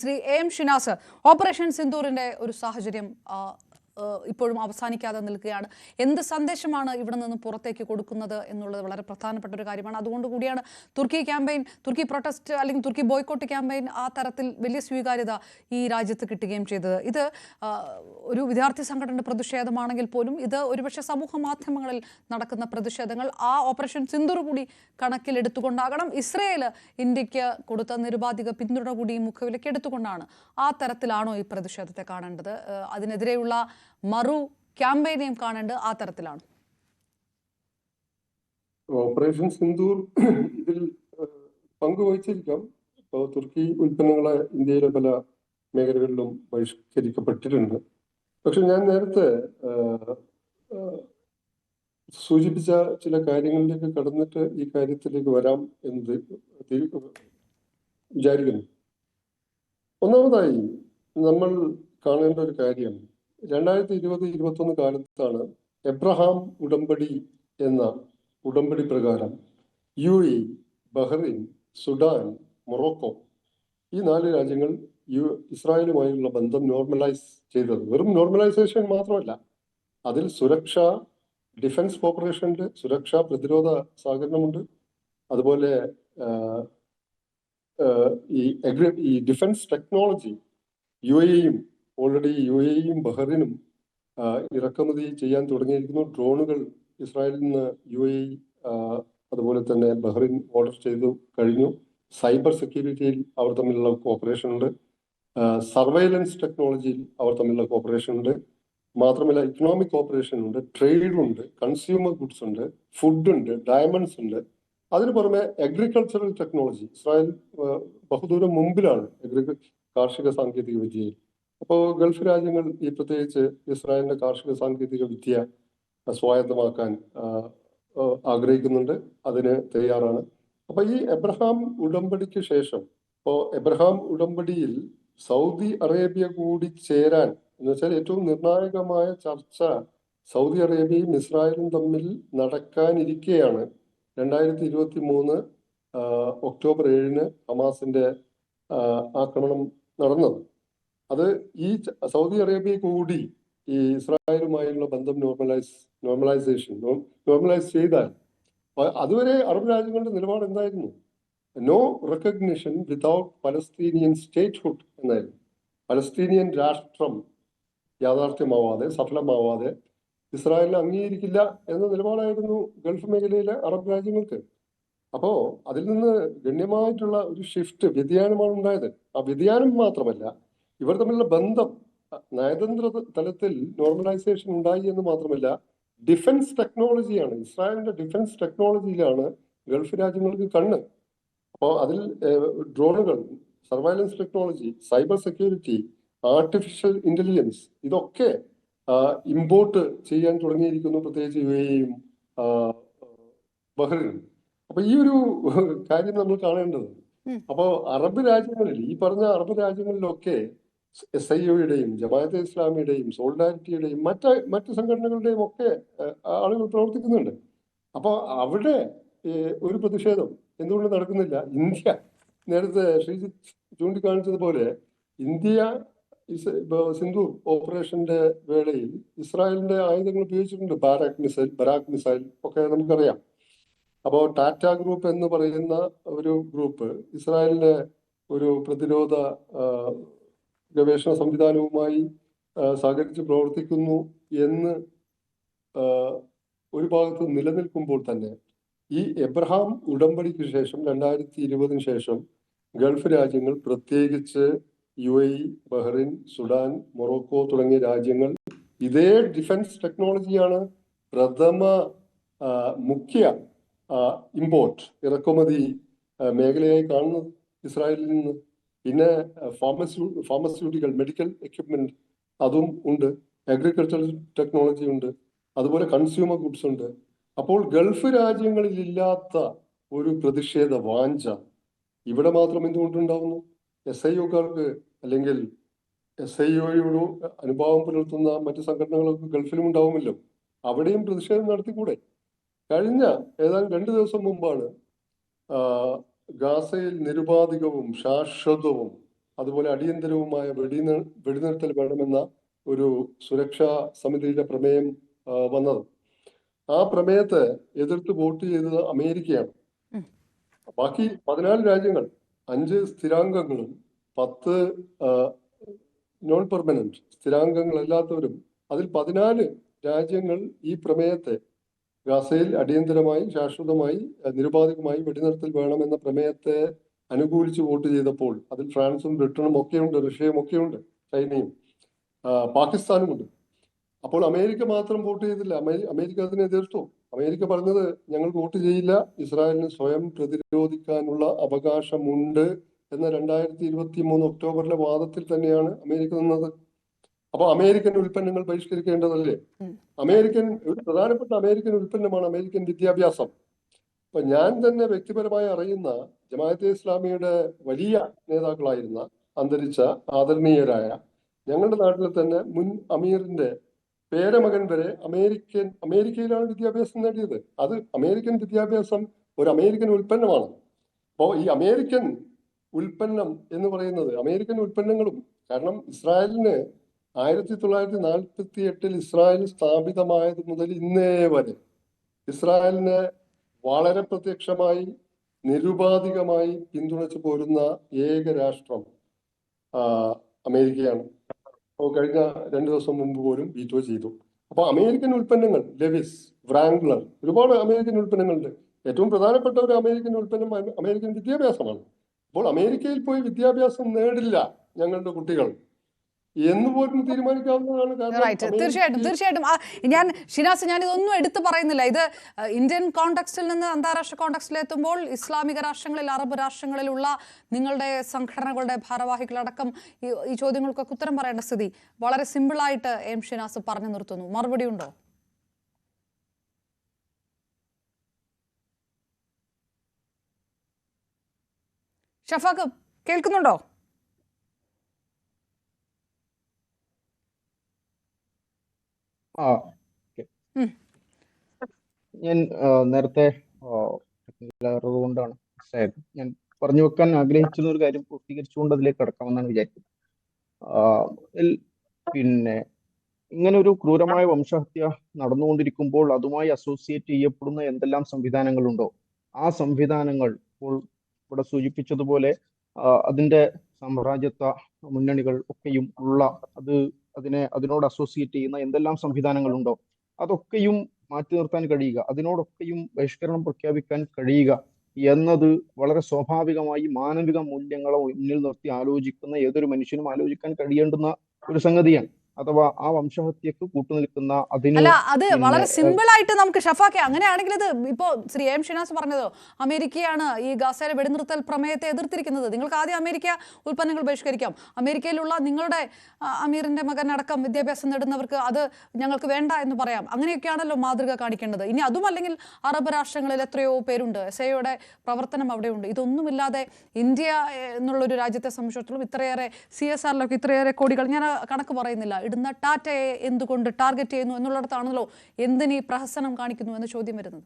Shri M Shinas, operation സിന്ദൂറിന്റെ ഒരു സാഹചര്യം ഇപ്പോഴും അവസാനിക്കാതെ നിൽക്കുകയാണ്. എന്ത് സന്ദേശമാണ് ഇവിടെ നിന്ന് പുറത്തേക്ക് കൊടുക്കുന്നത് എന്നുള്ളത് വളരെ പ്രധാനപ്പെട്ട ഒരു കാര്യമാണ്. അതുകൊണ്ട് കൂടിയാണ് തുർക്കി ക്യാമ്പയിൻ, തുർക്കി പ്രൊട്ടസ്റ്റ് അല്ലെങ്കിൽ തുർക്കി ബോയ്ക്കോട്ട് ക്യാമ്പയിൻ ആ തരത്തിൽ വലിയ സ്വീകാര്യത ഈ രാജ്യത്ത് കിട്ടുകയും ചെയ്തത്. ഇത് ഒരു വിദ്യാർത്ഥി സംഘടനയുടെ പ്രതിഷേധമാണെങ്കിൽ പോലും ഇത് ഒരുപക്ഷെ സമൂഹ മാധ്യമങ്ങളിൽ നടക്കുന്ന പ്രതിഷേധങ്ങൾ ആ ഓപ്പറേഷൻ സിന്ദൂർ കൂടി കണക്കിലെടുത്തുകൊണ്ടാകണം. ഇസ്രയേൽ ഇന്ത്യക്ക് കൊടുത്ത നിരുപാധിക പിന്തുണ കൂടി മുഖവിലേക്ക് എടുത്തുകൊണ്ടാണ് ആ തരത്തിലാണോ ഈ പ്രതിഷേധത്തെ കാണേണ്ടത്? അതിനെതിരെയുള്ള മറു ക്യാമ്പയിനെയും കാണേണ്ടത് ആ തരത്തിലാണ്. ഓപ്പറേഷൻ സിന്ദൂർ ഇതിൽ പങ്കുവഹിച്ചിരിക്കാം. ഇപ്പോൾ തുർക്കി ഉൽപ്പന്നങ്ങളെ ഇന്ത്യയിലെ പല മേഖലകളിലും ബഹിഷ്കരിക്കപ്പെട്ടിട്ടുണ്ട്. പക്ഷെ ഞാൻ നേരത്തെ സൂചിപ്പിച്ച ചില കാര്യങ്ങളിലേക്ക് കടന്നിട്ട് ഈ കാര്യത്തിലേക്ക് വരാം എന്ന് വിചാരിക്കുന്നു. ഒന്നാമതായി നമ്മൾ കാണേണ്ട ഒരു കാര്യം, 2020-21 കാലത്താണ് എബ്രഹാം ഉടമ്പടി എന്ന ഉടമ്പടി പ്രകാരം UAE, ബഹ്റൈൻ, സുഡാൻ, മൊറോക്കോ ഈ 4 രാജ്യങ്ങൾ ഇസ്രായേലുമായുള്ള ബന്ധം നോർമലൈസ് ചെയ്തത്. വെറും നോർമലൈസേഷൻ മാത്രമല്ല, അതിൽ സുരക്ഷ, ഡിഫൻസ് കോപ്പറേഷൻ ഉണ്ട്, സുരക്ഷാ പ്രതിരോധ സഹകരണമുണ്ട്. അതുപോലെ ഈ ഡിഫൻസ് ടെക്നോളജി UAEയും ബഹ്റിനും ഇറക്കുമതി ചെയ്യാൻ തുടങ്ങിയിരിക്കുന്നു. ഡ്രോണുകൾ ഇസ്രായേലിൽ നിന്ന് UAE അതുപോലെ തന്നെ ബഹ്റിൻ ഓർഡർ ചെയ്തു കഴിഞ്ഞു. സൈബർ സെക്യൂരിറ്റിയിൽ അവർ തമ്മിലുള്ള കോപ്പറേഷൻ ഉണ്ട്. സർവൈലൻസ് ടെക്നോളജിയിൽ അവർ തമ്മിലുള്ള കോപ്പറേഷൻ ഉണ്ട്. മാത്രമല്ല ഇക്കണോമിക് കോപ്പറേഷൻ ഉണ്ട്, ട്രേഡ് ഉണ്ട്, കൺസ്യൂമർ ഗുഡ്സ് ഉണ്ട്, ഫുഡ് ഉണ്ട്, ഡയമണ്ട്സ് ഉണ്ട്. അതിനു പുറമെ അഗ്രികൾച്ചറൽ ടെക്നോളജി, ഇസ്രായേൽ ബഹുദൂരം മുമ്പിലാണ് കാർഷിക സാങ്കേതിക വിദ്യയിൽ. അപ്പോൾ ഗൾഫ് രാജ്യങ്ങൾ ഈ പ്രത്യേകിച്ച് ഇസ്രായേലിന്റെ കാർഷിക സാങ്കേതിക വിദ്യ സ്വായത്തമാക്കാൻ ആഗ്രഹിക്കുന്നുണ്ട്, അതിന് തയ്യാറാണ്. അപ്പൊ ഈ എബ്രഹാം ഉടമ്പടിക്ക് ശേഷം, ഇപ്പോൾ എബ്രഹാം ഉടമ്പടിയിൽ സൗദി അറേബ്യ കൂടി ചേരാൻ എന്ന് വെച്ചാൽ ഏറ്റവും നിർണായകമായ ചർച്ച സൗദി അറേബ്യയും ഇസ്രായേലും തമ്മിൽ നടക്കാനിരിക്കെയാണ് 2023 ഒക്ടോബർ 7 ഹമാസിന്റെ ആക്രമണം നടന്നത്. അത് ഈ സൗദി അറേബ്യ കൂടി ഈ ഇസ്രായേലുമായുള്ള ബന്ധം നോർമലൈസ് ചെയ്താൽ, അതുവരെ അറബ് രാജ്യങ്ങളുടെ നിലപാട് എന്തായിരുന്നു? No recognition without Palestinian statehood എന്നായിരുന്നു. പലസ്തീനിയൻ രാഷ്ട്രം യാഥാർത്ഥ്യമാവാതെ, സഫലമാവാതെ ഇസ്രായേലിനെ അംഗീകരിക്കില്ല എന്ന നിലപാടായിരുന്നു ഗൾഫ് മേഖലയിലെ അറബ് രാജ്യങ്ങൾക്ക്. അപ്പോ അതിൽ നിന്ന് ഗണ്യമായിട്ടുള്ള ഒരു ഷിഫ്റ്റ്, വ്യതിയാനമാണ് ഉണ്ടായത്. ആ വ്യതിയാനം മാത്രമല്ല, ഇവർ തമ്മിലുള്ള ബന്ധം നയതന്ത്ര തലത്തിൽ നോർമലൈസേഷൻ ഉണ്ടായി എന്ന് മാത്രമല്ല, ഡിഫൻസ് ടെക്നോളജിയാണ്, ഇസ്രായേലിന്റെ ഡിഫൻസ് ടെക്നോളജിയിലാണ് ഗൾഫ് രാജ്യങ്ങൾക്ക് കണ്ണ്. അപ്പോൾ അതിൽ ഡ്രോണുകൾ, surveillance technology, cyber security, artificial intelligence, ഇതൊക്കെ ഇമ്പോർട്ട് ചെയ്യാൻ തുടങ്ങിയിരിക്കുന്നു, പ്രത്യേകിച്ച് UAEയും ബഹ്റിനും. അപ്പൊ ഈ ഒരു കാര്യം നമ്മൾ കാണേണ്ടത്. അപ്പോ അറബ് രാജ്യങ്ങളിൽ, ഈ പറഞ്ഞ അറബ് രാജ്യങ്ങളിലൊക്കെ SIOയുടെയും ജമാഅത്തെ ഇസ്ലാമിയുടെയും സോളിഡാരിറ്റിയുടെയും മറ്റ് സംഘടനകളുടെയും ഒക്കെ ആളുകൾ പ്രവർത്തിക്കുന്നുണ്ട്. അപ്പോൾ അവിടെ ഒരു പ്രതിഷേധം എന്തുകൊണ്ട് നടക്കുന്നില്ല? ഇന്ത്യ, നേരത്തെ ശ്രീജിത്ത് ചൂണ്ടിക്കാണിച്ചതുപോലെ, ഇന്ത്യ സിന്ധൂർ ഓപ്പറേഷന്റെ വേളയിൽ ഇസ്രായേലിന്റെ ആയുധങ്ങൾ ഉപയോഗിച്ചിട്ടുണ്ട്. ബരാക് മിസൈൽ ഒക്കെ നമുക്കറിയാം. അപ്പോൾ ടാറ്റ ഗ്രൂപ്പ് എന്ന് പറയുന്ന ഒരു ഗ്രൂപ്പ് ഇസ്രായേലിന്റെ ഒരു പ്രതിരോധ ഗവേഷണ സംവിധാനവുമായി സഹകരിച്ച് പ്രവർത്തിക്കുന്നു എന്ന് ഒരു ഭാഗത്ത് നിലനിൽക്കുമ്പോൾ തന്നെ, ഈ എബ്രഹാം ഉടമ്പടിക്ക് ശേഷം 2020 ശേഷം ഗൾഫ് രാജ്യങ്ങൾ, പ്രത്യേകിച്ച് UAE, ബഹ്റിൻ, സുഡാൻ, മൊറോക്കോ തുടങ്ങിയ രാജ്യങ്ങൾ ഇതേ ഡിഫൻസ് ടെക്നോളജിയാണ് മുഖ്യ ഇമ്പോർട്ട്, ഇറക്കുമതി മേഖലയായി കാണുന്നത് ഇസ്രായേലിൽ നിന്ന്. പിന്നെ ഫാർമസ്യൂട്ടിക്കൽ, മെഡിക്കൽ എക്യുപ്മെന്റ് അതും ഉണ്ട്, അഗ്രികൾച്ചറൽ ടെക്നോളജി ഉണ്ട്, അതുപോലെ കൺസ്യൂമർ ഗുഡ്സ് ഉണ്ട്. അപ്പോൾ ഗൾഫ് രാജ്യങ്ങളിൽ ഇല്ലാത്ത ഒരു പ്രതിഷേധ വാഞ്ച ഇവിടെ മാത്രം എന്തുകൊണ്ടുണ്ടാവുന്നു? SIOക്കാർക്ക് അല്ലെങ്കിൽ SIOയോട് അനുഭാവം പുലർത്തുന്ന മറ്റു സംഘടനകളൊക്കെ ഗൾഫിലും ഉണ്ടാവുമല്ലോ, അവിടെയും പ്രതിഷേധം നടത്തിക്കൂടെ? കഴിഞ്ഞ ഏതാണ്ട് 2 ദിവസം മുമ്പാണ് ഗാസയിൽ നിരുപാധികവും ശാശ്വതവും അതുപോലെ അടിയന്തരവുമായ വെടിനിർത്തൽ വേണമെന്ന ഒരു സുരക്ഷാ സമിതിയുടെ പ്രമേയം വന്നത്. ആ പ്രമേയത്തെ എതിർത്ത് വോട്ട് ചെയ്തത് അമേരിക്കയാണ്. ബാക്കി 14 രാജ്യങ്ങൾ, 5 സ്ഥിരാംഗങ്ങളും 10 നോൺ പെർമനന്റ് സ്ഥിരാംഗങ്ങളല്ലാത്തവരും, അതിൽ 14 രാജ്യങ്ങൾ ഈ പ്രമേയത്തെ, ഗാസയിൽ അടിയന്തരമായി ശാശ്വതമായി നിരുപാധികമായി വെടിനിർത്തൽ വേണമെന്ന പ്രമേയത്തെ അനുകൂലിച്ച് വോട്ട് ചെയ്തപ്പോൾ അതിൽ ഫ്രാൻസും ബ്രിട്ടനും ഒക്കെയുണ്ട്, റഷ്യയും ഒക്കെയുണ്ട്, ചൈനയും പാകിസ്ഥാനുമുണ്ട്. അപ്പോൾ അമേരിക്ക മാത്രം വോട്ട് ചെയ്തില്ല. അമേരിക്ക അതിനെ എതിർത്തു. അമേരിക്ക പറഞ്ഞത് ഞങ്ങൾ വോട്ട് ചെയ്യില്ല, ഇസ്രായേലിന് സ്വയം പ്രതിരോധിക്കാനുള്ള അവകാശമുണ്ട് എന്ന 2023 ഒക്ടോബറിലെ വാദത്തിൽ തന്നെയാണ് അമേരിക്ക നിന്നത്. അപ്പൊ അമേരിക്കൻ ഉൽപ്പന്നങ്ങൾ ബഹിഷ്കരിക്കേണ്ടതല്ലേ? ഒരു പ്രധാനപ്പെട്ട അമേരിക്കൻ ഉൽപ്പന്നമാണ് അമേരിക്കൻ വിദ്യാഭ്യാസം. അപ്പൊ ഞാൻ തന്നെ വ്യക്തിപരമായി അറിയുന്ന ജമാഅത്തെ ഇസ്ലാമിയുടെ വലിയ നേതാക്കളായിരുന്ന അന്തരിച്ച ആദരണീയരായ ഞങ്ങളുടെ നാട്ടിൽ തന്നെ മുൻ അമീറിന്റെ പേരമകൻ വരെ അമേരിക്കയിലാണ് വിദ്യാഭ്യാസം നേടിയത്. അത് അമേരിക്കൻ വിദ്യാഭ്യാസം ഒരു അമേരിക്കൻ ഉൽപ്പന്നമാണ്. അപ്പോൾ ഈ അമേരിക്കൻ ഉൽപ്പന്നം എന്ന് പറയുന്നത്, അമേരിക്കൻ ഉൽപ്പന്നങ്ങളും, കാരണം ഇസ്രായേലിന് 1948 ഇസ്രായേൽ സ്ഥാപിതമായത് മുതൽ ഇന്നേ വരെ ഇസ്രായേലിനെ വളരെ പ്രത്യക്ഷമായി നിരുപാധികമായി പിന്തുണച്ചു പോരുന്ന ഏക രാഷ്ട്രം അമേരിക്കയാണ്. അപ്പോൾ കഴിഞ്ഞ 2 ദിവസം മുമ്പ് പോലും വീറ്റോ ചെയ്തു. അപ്പൊ അമേരിക്കൻ ഉൽപ്പന്നങ്ങൾ, ലെവിസ്, വ്രാംഗ്ലർ, ഒരുപാട് അമേരിക്കൻ ഉൽപ്പന്നങ്ങളുണ്ട്. ഏറ്റവും പ്രധാനപ്പെട്ട ഒരു അമേരിക്കൻ ഉൽപ്പന്നം അമേരിക്കൻ വിദ്യാഭ്യാസമാണ്. അപ്പോൾ അമേരിക്കയിൽ പോയി വിദ്യാഭ്യാസം നേടില്ല ഞങ്ങളുടെ കുട്ടികൾ എന്ന് പോലും തീരുമാനിക്കാവുന്നതാണ്. തീർച്ചയായിട്ടും ഞാൻ ഇതൊന്നും എടുത്തു പറയുന്നില്ല. ഇത് ഇന്ത്യൻ കോണ്ടെക്സ്റ്റിൽ നിന്ന് അന്താരാഷ്ട്ര കോണ്ടെക്സ്റ്റിലെത്തുമ്പോൾ ഇസ്ലാമിക രാഷ്ട്രങ്ങളിൽ, അറബ് രാഷ്ട്രങ്ങളിലുള്ള നിങ്ങളുടെ സംഘടനകളുടെ ഭാരവാഹികളടക്കം ഈ ചോദ്യങ്ങൾക്കൊക്കെ ഉത്തരം പറയേണ്ട സ്ഥിതി വളരെ സിമ്പിളായിട്ട് എം ഷിനാസ് പറഞ്ഞു നിർത്തുന്നു. മറുപടി ഉണ്ടോ? ഷഫാഖ് കേൾക്കുന്നുണ്ടോ? ഞാൻ നേരത്തെ കൊണ്ടാണ് ഞാൻ പറഞ്ഞു വെക്കാൻ ആഗ്രഹിച്ചിരുന്ന ഒരു കാര്യം പൂർത്തീകരിച്ചുകൊണ്ട് അതിലേക്ക് കടക്കാമെന്നാണ് വിചാരിക്കുന്നത്. പിന്നെ ഇങ്ങനെ ഒരു ക്രൂരമായ വംശഹത്യ നടന്നുകൊണ്ടിരിക്കുമ്പോൾ അതുമായി അസോസിയേറ്റ് ചെയ്യപ്പെടുന്ന എന്തെല്ലാം സംവിധാനങ്ങളുണ്ടോ ആ സംവിധാനങ്ങൾ ഇപ്പോൾ ഇവിടെ സൂചിപ്പിച്ചതുപോലെ അതിന്റെ സാമ്രാജ്യത്വ മുന്നണികൾ ഒക്കെയും ഉള്ള അതിനോട് അസോസിയേറ്റ് ചെയ്യുന്ന എന്തെല്ലാം സംവിധാനങ്ങളുണ്ടോ അതൊക്കെയും മാറ്റി നിർത്താൻ കഴിയുക, അതിനോടൊക്കെയും ബഹിഷ്കരണം പ്രഖ്യാപിക്കാൻ കഴിയുക എന്നത് വളരെ സ്വാഭാവികമായി മാനവിക മൂല്യങ്ങളെ മുന്നിൽ നിർത്തി ആലോചിക്കുന്ന ഏതൊരു മനുഷ്യനും ആലോചിക്കാൻ കഴിയേണ്ടുന്ന ഒരു സംഗതിയാണ്. അഥവാ ആ വംശഹത്യക്ക് കൂട്ടുനിൽക്കുന്ന അല്ല, അത് വളരെ സിമ്പിൾ ആയിട്ട് നമുക്ക് ഷഫാക്കെ, അങ്ങനെയാണെങ്കിൽ ഇത് ഇപ്പോ ശ്രീ എം ഷിനാസ് പറഞ്ഞതോ അമേരിക്കയാണ് ഈ ഗാസയിലെ വെടിനിർത്തൽ പ്രമേയത്തെ എതിർത്തിരിക്കുന്നത്. നിങ്ങൾക്ക് ആദ്യം അമേരിക്ക ഉൽപ്പന്നങ്ങൾ ബഹിഷ്കരിക്കാം. അമേരിക്കയിലുള്ള നിങ്ങളുടെ അമീറിന്റെ മകൻ അടക്കം വിദ്യാഭ്യാസം നേടുന്നവർക്ക് അത് ഞങ്ങൾക്ക് വേണ്ട എന്ന് പറയാം. അങ്ങനെയൊക്കെയാണല്ലോ മാതൃക കാണിക്കേണ്ടത്. ഇനി അതുമല്ലെങ്കിൽ അറബ് രാഷ്ട്രങ്ങളിൽ എത്രയോ പേരുണ്ട്, എസ്ഐയുടെ പ്രവർത്തനം അവിടെയുണ്ട്. ഇതൊന്നുമില്ലാതെ ഇന്ത്യ എന്നുള്ളൊരു രാജ്യത്തെ സംബന്ധിച്ചിടത്തോളം ഇത്രയേറെ CSRലൊക്കെ ഇത്രയേറെ കോടികൾ, ഞാൻ കണക്ക് പറയുന്നില്ല, ഇടുന്ന ടാറ്റയെ എന്തുകൊണ്ട് ടാർഗറ്റ് ചെയ്യുന്നു എന്നുള്ളിടത്താണല്ലോ എന്തിനീ പ്രഹസനം കാണിക്കുന്നു എന്ന ചോദ്യം വരുന്നത്.